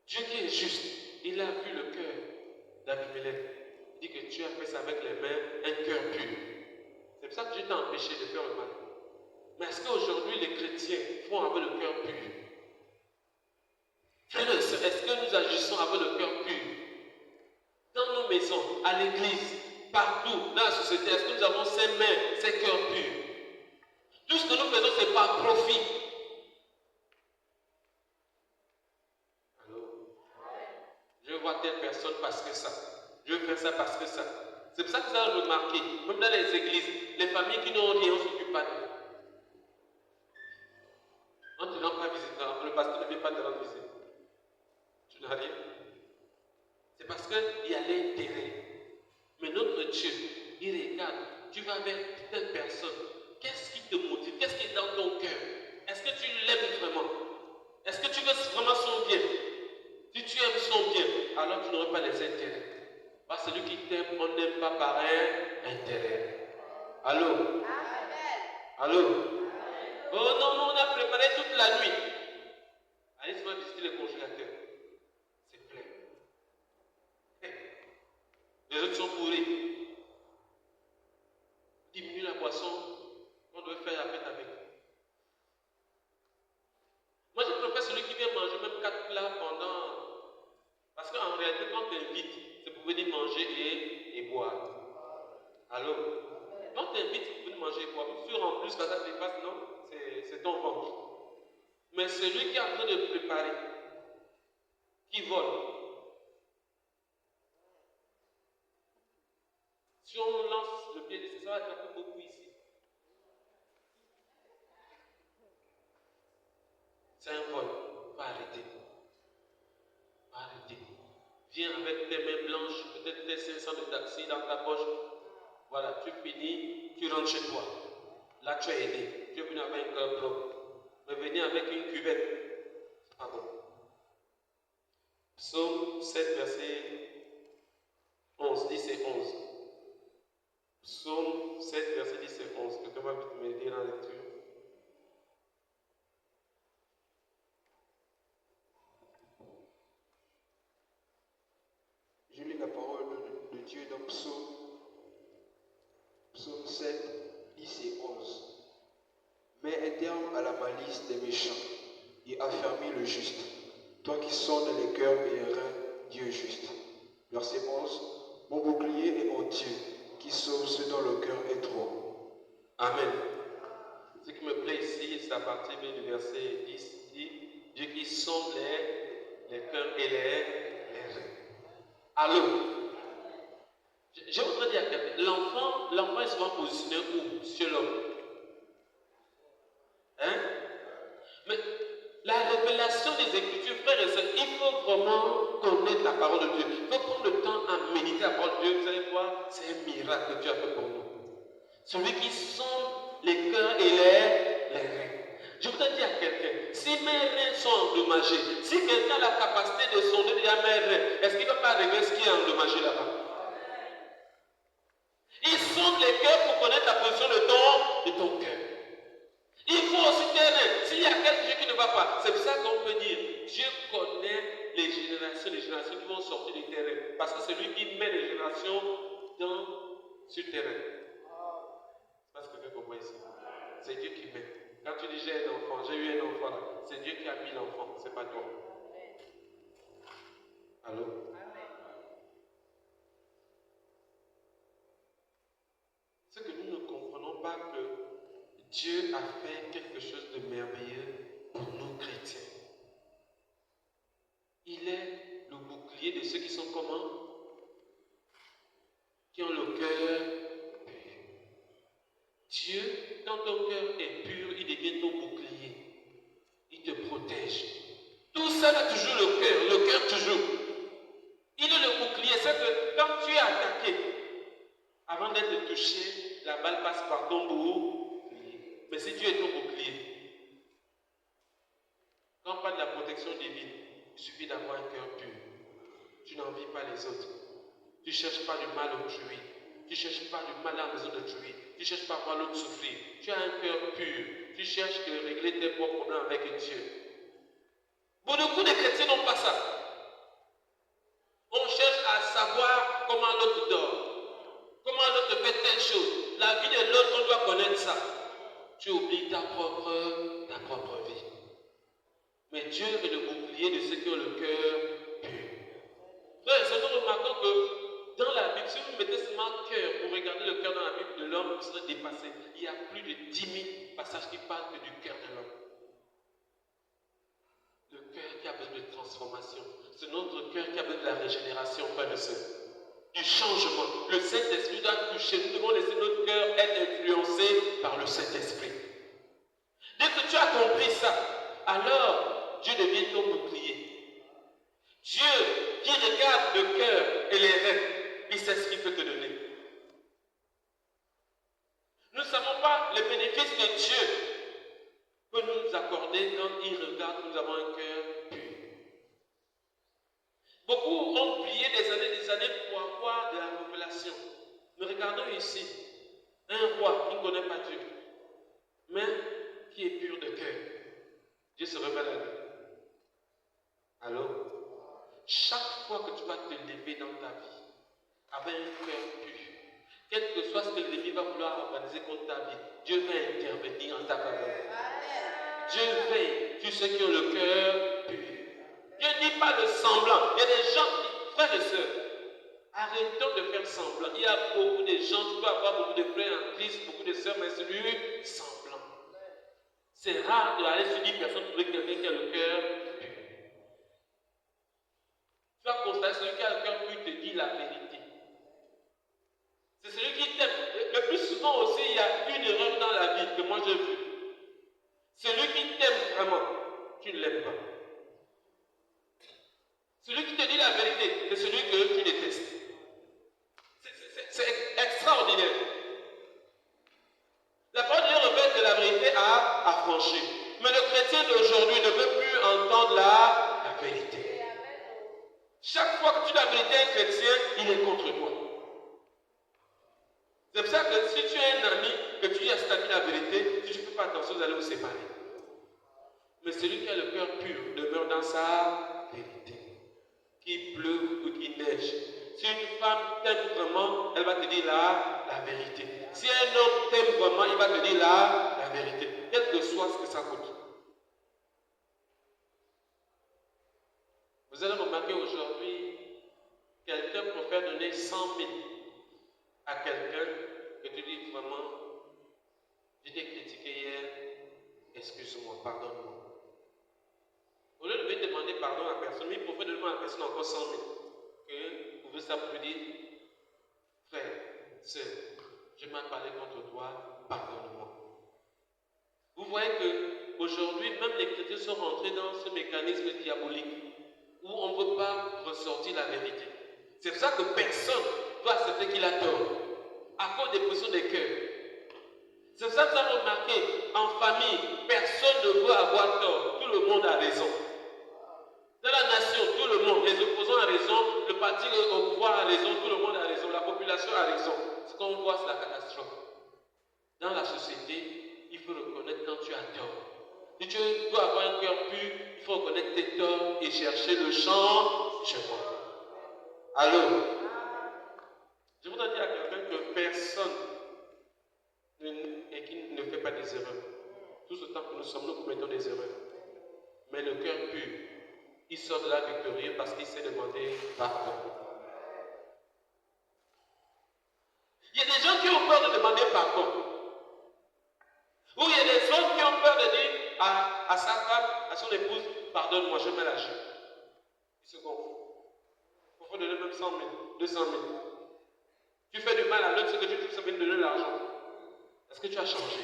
Dieu qui est juste, il a vu le cœur d'Abimelech. Il dit que Dieu a fait ça avec les mains, un cœur pur. C'est pour ça que Dieu t'a empêché de faire le mal. Mais est-ce qu'aujourd'hui les chrétiens font avec le cœur pur? Frères et sœurs, est-ce que nous agissons avec le cœur pur? Dans nos maisons, à l'église, partout, dans la société, est-ce que nous avons ces mains, ces cœurs purs? Tout ce que nous faisons, c'est par profit. Je vois telle personne parce que ça. Je veux faire ça parce que ça. C'est pour ça que vous allez remarquer, même dans les églises, les familles qui n'ont rien, on ne s'occupe pas d'eux. On ne te rend pas visite, le pasteur ne vient pas te rendre visite. Tu n'as rien. C'est parce qu'il y a l'intérêt. Mais notre Dieu, il regarde, tu vas vers telle personne. Qu'est-ce qui te motive? Qu'est-ce qui est dans ton cœur? Est-ce que tu l'aimes vraiment? Est-ce que tu veux vraiment son bien? Si tu aimes son bien, alors tu n'auras pas les intérêts. Parce que celui qui t'aime, on n'aime pas par un intérêt. Allô? Allô? Oh non, on a préparé toute la nuit. Allez souvent visiter le congélateur. C'est plein. Les autres sont bourrés. Diminue la boisson, on doit faire la fête avec. Moi, je préfère celui qui vient manger même 4 plats pendant. Parce qu'en réalité, quand tu invites, c'est pour venir manger et boire. Allô? Quand tu invites, c'est pour venir manger et boire. Sûr en plus, quand ça te dépasse, non? C'est ton ventre. Mais celui qui est en train de préparer, qui vole, si on lance le pied de ça va attraper beaucoup ici. C'est un vol. Pas arrêter. Pas arrêter. Viens avec tes mains blanches, peut-être tes 500 de taxi dans ta poche. Voilà, tu finis, tu rentres chez toi. Là, tu as aidé. Tu es venu avec un cœur propre. Mais venir avec une cuvette, c'est pas bon. Psaume 7, verset 11, 10 et 11. Psaume 7, verset 10 et 11. Quelqu'un va vite m'aider dans la lecture. Je lis la parole de Dieu dans Psaume 7, 10 et 11. Mets un terme à la malice des méchants et affermis le juste. Toi qui sondes les cœurs et les reins, Dieu juste. Verset 11. Mon bouclier est mon Dieu, qui sauve ceux dont le cœur est droit. Amen. Ce qui me plaît ici, c'est à partir du verset 10, dit Dieu qui sonde les cœurs et les reins. Allô? Je voudrais dire à quelqu'un, l'enfant est souvent positionné où? Sur l'homme. Hein? Mais la révélation des Écritures, frères et sœurs, il faut vraiment connaître la parole de Dieu. Il faut prendre le temps à méditer la parole de Dieu. toi, c'est un miracle que tu as fait pour nous. Celui qui sonde les cœurs et les reins. Je voudrais dire à quelqu'un, si mes reins sont endommagés, si quelqu'un a la capacité de sonder déjà mes reins, est-ce qu'il ne va pas régler ce qui est endommagé là-bas? Il sonde les cœurs pour connaître la position de ton cœur. Il faut aussi tes reins. S'il y a quelque chose qui ne va pas, c'est pour ça qu'on peut dire, Dieu connaît les générations qui vont sortir du terrain. Parce que c'est lui qui met les générations sur le terrain. Parce que vous comprenez ici. C'est Dieu qui met. Quand tu dis j'ai un enfant, j'ai eu un enfant là, c'est Dieu qui a mis l'enfant, c'est pas toi. Allô? C'est que nous ne comprenons pas que Dieu a fait quelque chose de merveilleux pour nous chrétiens. Il est le bouclier de ceux qui sont comment? Qui ont le cœur pur. Dieu, quand ton cœur est pur, il devient ton bouclier. Il te protège. Tout ça a toujours le cœur toujours. Il est le bouclier. C'est que quand tu es attaqué, avant d'être touché, la balle passe par ton bouclier. Mais si Dieu est ton bouclier, quand on parle de la protection divine, il suffit d'avoir un cœur pur. Tu n'envies pas les autres. Tu ne cherches pas du mal autrui. Tu ne cherches pas du mal à la maison d'autrui. Tu ne cherches pas à voir l'autre souffrir. Tu as un cœur pur. Tu cherches à régler tes propres problèmes avec Dieu. Beaucoup de chrétiens n'ont pas ça. On cherche à savoir comment l'autre dort. Comment l'autre fait telle chose. La vie de l'autre, on doit connaître ça. Tu oublies ta propre vie. Mais Dieu est le bouclier de ceux qui ont le cœur pur. Frère, c'est nous remarquons que dans la Bible, si vous mettez seulement cœur pour regarder le cœur dans la Bible de l'homme, vous serez dépassé. Il y a plus de 10 000 passages qui parlent que du cœur de l'homme. Le cœur qui a besoin de transformation. C'est notre cœur qui a besoin de la régénération, frère et sœur. Du changement. Le Saint-Esprit doit toucher. Nous devons laisser notre cœur être influencé par le Saint-Esprit. Dès que tu as compris ça, alors Dieu devient ton bouclier. Dieu qui regarde le cœur et les reins, il sait ce qu'il peut te donner. Nous ne savons pas les bénéfices que Dieu peut nous accorder quand il regarde que nous avons un cœur pur. Beaucoup ont prié des années pour avoir de la révélation. Mais regardons ici, un roi qui ne connaît pas Dieu, mais qui est pur de cœur. Dieu se révèle à lui. Alors, chaque fois que tu vas te lever dans ta vie avec un cœur pur, quel que soit ce que l'ennemi va vouloir organiser contre ta vie, Dieu va intervenir en ta faveur. Dieu veille sur ceux qui ont le cœur pur. Dieu ne dit pas le semblant. Il y a des gens, frères et sœurs, arrêtons de faire semblant. Il y a beaucoup de gens, tu peux avoir beaucoup de frères en Christ, beaucoup de sœurs, mais c'est lui semblant. C'est rare d'aller sur 10 personnes pour trouver quelqu'un qui a le cœur pur. Tu vas constater, celui qui a le cœur pur te dit la vérité. C'est celui qui t'aime. Le plus souvent aussi, il y a une erreur dans la vie que moi j'ai vue. Celui qui t'aime vraiment, tu ne l'aimes pas. Celui qui te dit la vérité, c'est celui que tu détestes. C'est extraordinaire. La parole de Dieu révèle que la vérité a affranchi. Mais le chrétien d'aujourd'hui ne veut plus entendre la vérité. Chaque fois que tu dis la vérité à un chrétien, il est contre toi. C'est pour ça que si tu es un ami, que tu lui as établi la vérité, si tu ne fais pas attention, vous allez vous séparer. Mais celui qui a le cœur pur demeure dans sa vérité. Qu'il pleuve ou qu'il neige. Si une femme t'aime vraiment, elle va te dire la vérité. Si un homme t'aime vraiment, il va te dire la vérité. Quel que soit ce que ça coûte. Vous allez remarquer aujourd'hui, quelqu'un préfère donner 100 000 à quelqu'un que tu dis vraiment, je t'ai critiqué hier, excuse-moi, pardonne-moi. Au lieu de lui demander pardon à la personne, il préfère demander à la personne encore 100 000. Que vous pouvez ça pour lui dire, frère, sœur, je m'ai parlé contre toi, pardonne-moi. Vous voyez qu'aujourd'hui, même les chrétiens sont rentrés dans ce mécanisme diabolique où on ne veut pas ressortir la vérité. C'est pour ça que personne ne doit accepter qu'il a à cause des positions des cœurs. C'est pour ça que vous avez remarqué, en famille, personne ne veut avoir tort. Tout le monde a raison. Dans la nation, tout le monde, les opposants ont raison, le parti au pouvoir a raison, tout le monde a raison, la population a raison. Ce qu'on voit, c'est la catastrophe. Dans la société, il faut reconnaître quand tu as tort. Si tu dois avoir un cœur pur, il faut reconnaître tes torts et chercher le changement. Allô? Je voudrais dire à quelqu'un que personne qui ne fait pas des erreurs. Tout ce temps que nous sommes, nous commettons des erreurs. Mais le cœur pur, il sort de là victorieux parce qu'il s'est demandé pardon. Il y a des gens qui ont peur de demander pardon. Ou il y a des hommes qui ont peur de dire à sa femme, à son épouse, pardonne-moi, je mets la chute. Il se gonfle. Il faut donner même 100 000, 200 000. Tu fais du mal à l'autre, ce que tu trouves, ça vient de donner l'argent. Est-ce que tu as changé?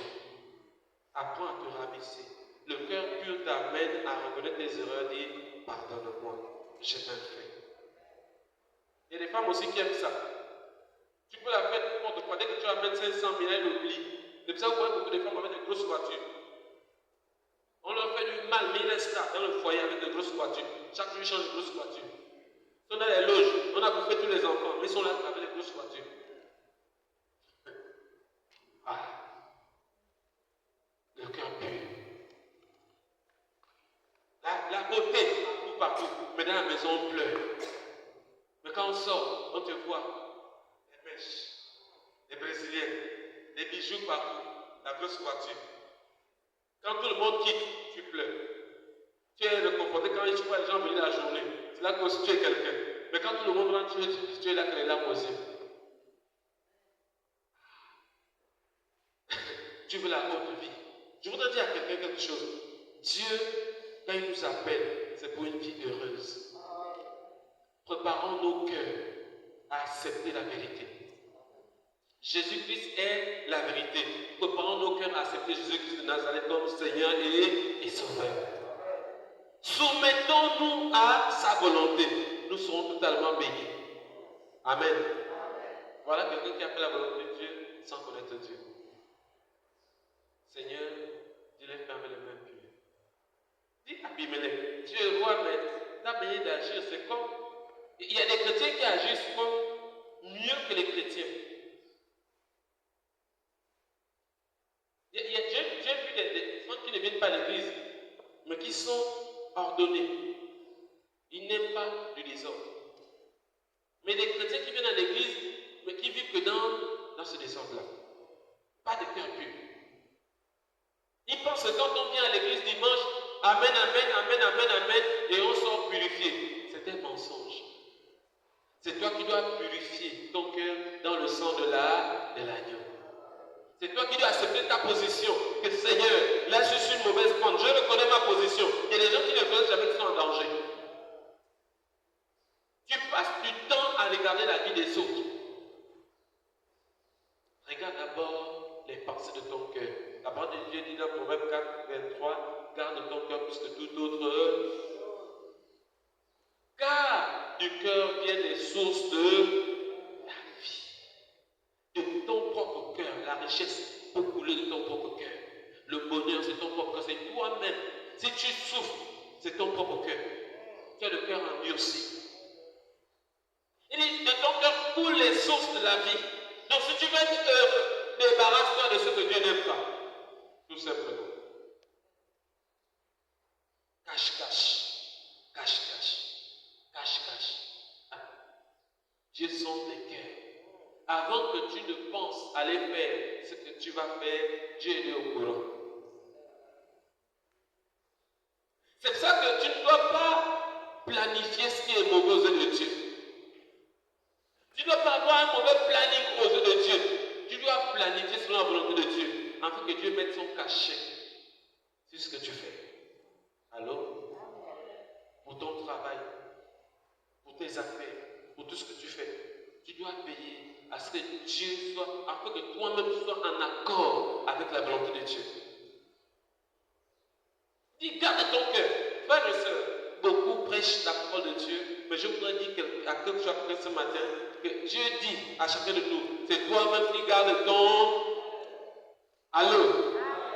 Apprends à te rabaisser. Le cœur pur t'amène à reconnaître tes erreurs et dire pardonne-moi, j'ai mal fait. Il y a des femmes aussi qui aiment ça. Tu peux la faire n'importe quoi. Dès que tu amènes 500 000, elle oublie. C'est pour ça que vous voyez beaucoup de femmes avec de grosses voitures. On leur fait du mal, mais ils restent là, dans le foyer avec de grosses voitures. Chaque jour, ils changent de grosses voitures. Ils sont dans les loges, on a bouffé tous les enfants, mais ils sont là avec des grosses voitures. Ah, le cœur pur. La beauté, partout, mais dans la maison, on pleure. Mais quand on sort, on te voit, les mèches, les brésiliennes, les bijoux partout, la grosse voiture. Quand tout le monde quitte, tu pleures. Tu es réconforté quand tu vois les gens venir la journée. C'est là que tu es quelqu'un. Mais quand tout le monde rentre, tu es là que les larmes aux yeux. Tu veux la haute vie. Je voudrais dire à quelqu'un quelque chose. Dieu, quand il nous appelle, c'est pour une vie heureuse. Préparons nos cœurs à accepter la vérité. Jésus-Christ est la vérité. Préparons nos cœurs à accepter Jésus-Christ de Nazareth comme Seigneur et Sauveur. Soumettons-nous à sa volonté. Nous serons totalement bénis. Amen. Voilà quelqu'un qui a fait la volonté de Dieu sans connaître Dieu. Seigneur, dis-les fermer les mains pures. Dis Abimelech, tu es roi, mais ta manière d'agir, c'est comme. Il y a des chrétiens qui agissent comme mieux que les chrétiens. J'ai vu des gens qui ne viennent pas à l'église, mais qui sont ordonnés. Ils n'aiment pas du désordre. Mais des chrétiens qui viennent à l'église, mais qui vivent que dans ce désordre-là. Pas de cœur pur. Ils pensent que quand on vient à l'église dimanche, amen, amen, amen, amen, amen, et on sort purifié. C'est un mensonge. C'est toi qui dois purifier ton cœur dans le sang de l'agneau. C'est toi qui dois accepter ta position. Que Seigneur, là je suis une mauvaise pente. Je reconnais ma position. Il y a des gens qui ne connaissent jamais qui sont en danger. Tu passes du temps à regarder la vie des autres. Regarde d'abord les pensées de ton cœur. La parole de Dieu dit dans Proverbe 4, 23, garde ton cœur plus que tout autre. Car du cœur viennent les sources de la vie. De ton propre cœur, la richesse peut couler de ton propre cœur. Le bonheur, c'est ton propre cœur, c'est toi-même. Si tu souffres, c'est ton propre cœur. Tu as le cœur endurci. Il dit, de ton cœur coulent les sources de la vie. Donc si tu veux être heureux, débarrasse-toi de ce que Dieu n'aime pas. Tout simplement. Cache-cache. Cache-cache. Cache-cache. Dieu sonde tes cœurs. Avant que tu ne penses aller faire ce que tu vas faire, Dieu est au courant. C'est pour ça que tu ne dois pas planifier ce qui est mauvais aux yeux de Dieu. Tu ne dois pas avoir un mauvais planning aux yeux de Dieu. Tu dois planifier selon la volonté de Dieu, afin que Dieu mette son cachet sur ce que tu fais. Alors, pour ton travail, pour tes affaires, pour tout ce que tu fais, tu dois veiller à ce que Dieu soit, afin que toi-même sois en accord avec la volonté de Dieu. Dis, garde ton cœur. Frères et sœurs, beaucoup prêchent la parole de Dieu, Mais je voudrais dire à quelque chose ce matin que Dieu dit à chacun de nous, c'est toi-même qui gardes ton... Allô?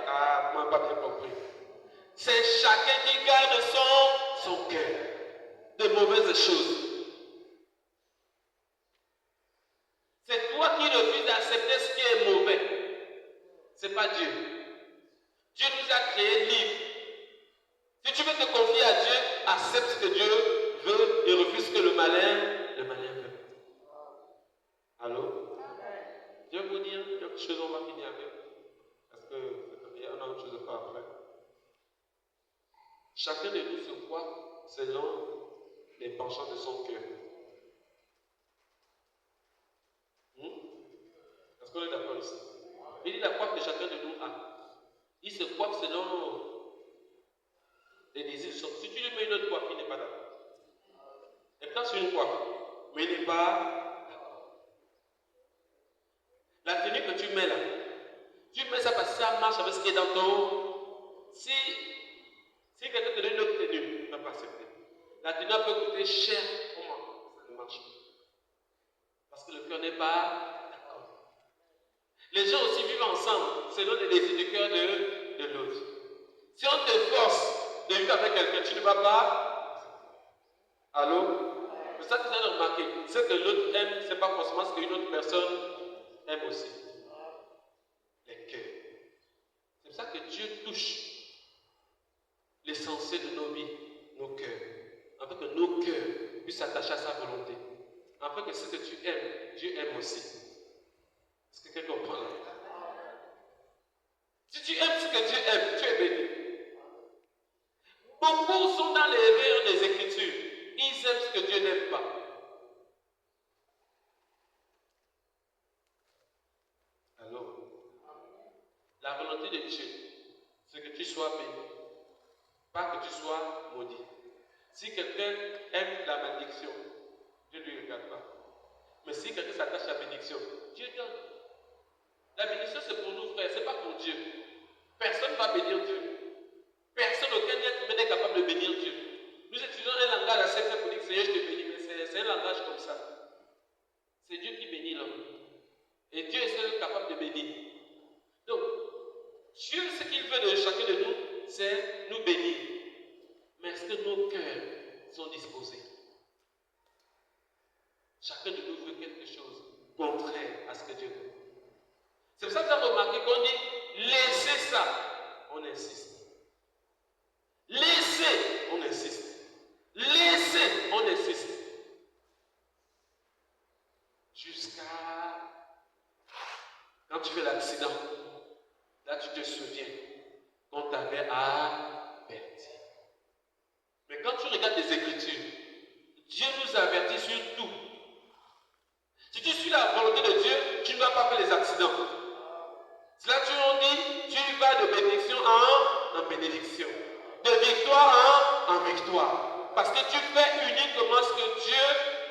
Ah, moi, pas bien compris. C'est chacun qui garde son cœur de mauvaises choses. C'est toi qui refuses d'accepter ce qui est mauvais. Ce n'est pas Dieu. Dieu nous a créés libres. Si tu veux te confier à Dieu, accepte ce que Dieu veut et refuse ce que le malin veut. Allô? Je vais vous dire quelque chose, on va finir avec. Parce qu'on a autre chose à faire après. Chacun de nous se croit selon les penchants de son cœur. Est-ce qu'on est d'accord ici? Il dit la coiffe que chacun de nous a. Il se coiffe selon les désirs. Si tu lui mets une autre coiffe, il n'est pas d'accord. Et quand c'est une coiffe, mais il n'est pas d'accord. La tenue que tu mets là, tu mets ça parce que ça marche avec ce qui est dans ton... Si quelqu'un te donne une autre tenue, tu ne vas pas accepter. La tenue peut coûter cher. Comment? Ça ne marche pas. Parce que le cœur n'est pas d'accord. Les gens aussi vivent ensemble selon les désirs du cœur de l'autre. Si on te force de vivre avec quelqu'un, tu ne vas pas. Allô? C'est ça que vous avez remarqué. Ce que l'autre aime, ce n'est pas forcément ce qu'une autre personne aime aussi. Les cœurs. C'est pour ça que Dieu touche l'essentiel de nos vies, nos cœurs. Afin que nos cœurs puissent s'attacher à sa volonté. Afin que ce que tu aimes, Dieu aime aussi. Est-ce que quelqu'un comprend là? Si tu aimes ce que Dieu aime, tu es béni. Beaucoup sont dans les rayons des Écritures. Ils aiment ce que Dieu n'aime pas. Alors, la volonté de Dieu, c'est que tu sois béni. Pas que tu sois maudit. Si quelqu'un aime la malédiction, Dieu ne lui regarde pas. Mais si quelqu'un s'attache à la bénédiction, Dieu donne. La bénédiction, c'est pour nous, frères, ce n'est pas pour Dieu. Personne ne va bénir Dieu. Personne, aucun être humain n'est capable de bénir Dieu. Nous utilisons un langage assez fait pour dire Seigneur, je te bénis, mais c'est un langage comme ça. C'est Dieu qui bénit l'homme. Et Dieu est seul capable de bénir. Donc, Dieu, ce qu'il veut de chacun de nous, c'est nous bénir. Mais est-ce que nos cœurs sont disposés? Chacun de nous veut quelque chose contraire à ce que Dieu veut. C'est pour ça que vous avez remarqué qu'on dit laissez ça, on insiste. Laissez, on insiste. Laissez, on insiste. Jusqu'à quand tu fais l'accident, là tu te souviens qu'on t'avait averti. Mais quand tu regardes les Écritures, Dieu nous avertit sur tout. Si tu suis la volonté de Dieu, tu ne vas pas faire les accidents. C'est là que on dit, tu vas de bénédiction en bénédiction, de victoire en victoire. Parce que tu fais uniquement ce que Dieu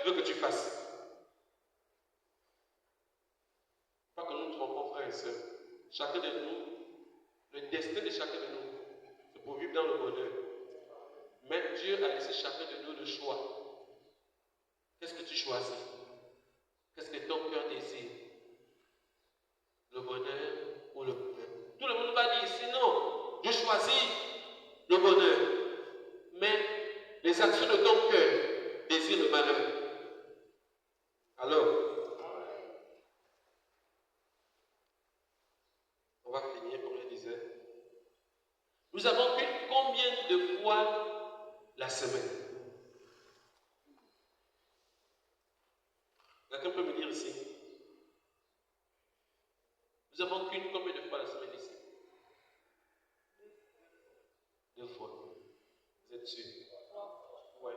veut que tu fasses. Pas que nous nous trompons, frères et sœurs. Chacun de nous, le destin de chacun de nous, c'est pour vivre dans le bonheur. Mais Dieu a laissé chacun de nous le choix. Qu'est-ce que tu choisis? Qu'est-ce que ton cœur désire? Le bonheur ou le bonheur? Tout le monde va dire ici, non, je choisis le bonheur. Mais les actions de ton cœur désirent le malheur. Alors, on va finir comme je disais. Nous avons qu'une combien de fois la semaine? Quelqu'un peut me dire ici? Nous avons qu'une combien de fois la semaine ici? 2 fois. Vous êtes sûr? Oui.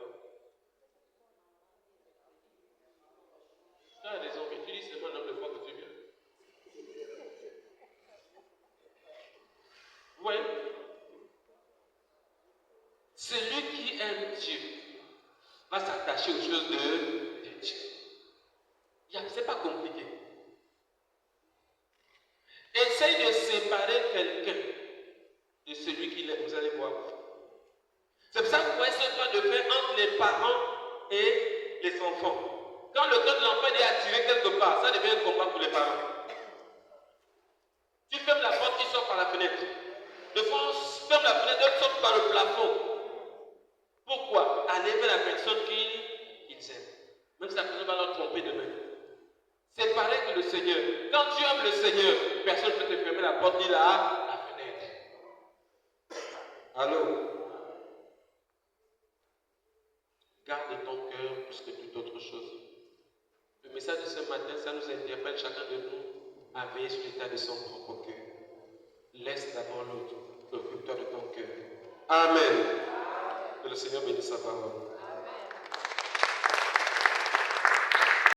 Tu as raison, mais tu dis seulement le nombre de fois que tu viens. Vous voyez? Celui qui aime Dieu va s'attacher aux choses de Dieu. Ce n'est pas compliqué. Essaye de séparer quelqu'un de celui qu'il aime. Vous allez voir. C'est pour ça que vous voyez ce qu'on de faire entre les parents et enfants. Quand le cœur de l'enfant est attiré quelque part, ça devient un combat pour les parents. Tu fermes la porte, il sort par la fenêtre. De fois, on ferme la fenêtre, il sort par le plafond. Pourquoi? Aller vers la personne qu'ils aiment. Même si la personne va leur tromper demain. C'est pareil que le Seigneur. Quand tu aimes le Seigneur, personne ne peut te fermer la porte ni la fenêtre. Allô? Garde ton cœur plus que toute autre chose. Le message de ce matin, ça nous interpelle chacun de nous à veiller sur l'état de son propre cœur. Laisse d'abord l'autre. Occupe-toi de ton cœur. Amen. Que le Seigneur bénisse sa parole.